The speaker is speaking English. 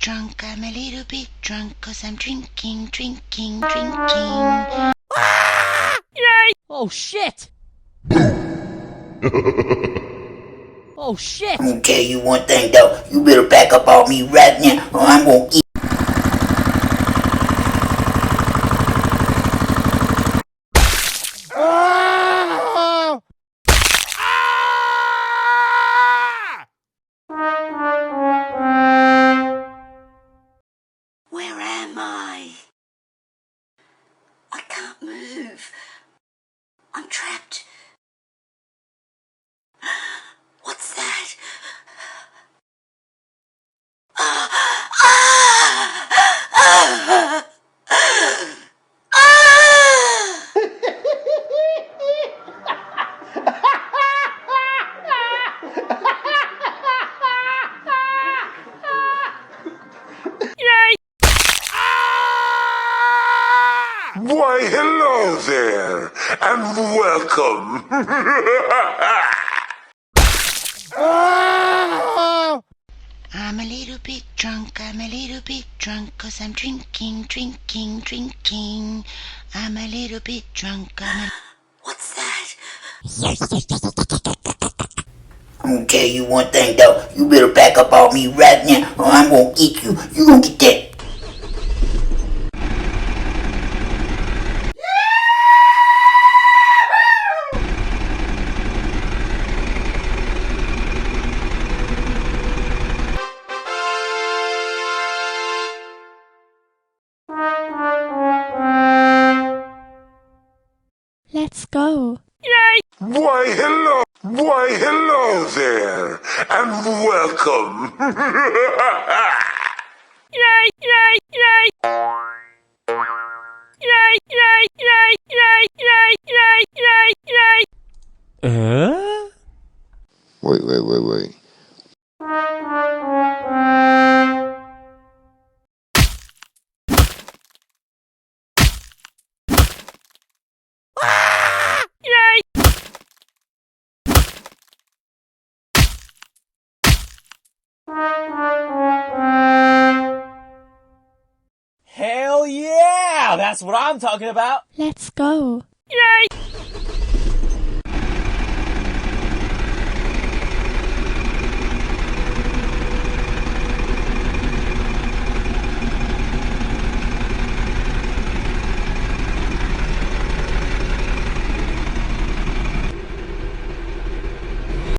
drunk, I'm a little bit drunk, 'cause I'm drinking. Ah! Yay! Oh shit! Oh shit! I'm gonna tell you one thing though, you better back up on me right now, or I'm gonna eat. Where am I? I can't move. I'm trapped. What's that? Yay! Why, hello there, and welcome. I'm a little bit drunk, 'cause I'm drinking. I'm a little bit drunk, What's that? I'm gonna tell you one thing though, you better back up on me right now, or I'm gonna eat you. You gonna get that. Let's go. Yay! Why, hello there, and welcome. Yay! Yay! Yay! Yay! Yay! Yay! Yay! Yay! Yay! Yay! Yay! Wait. Yay! Hell yeah! That's what I'm talking about! Let's go. Yay!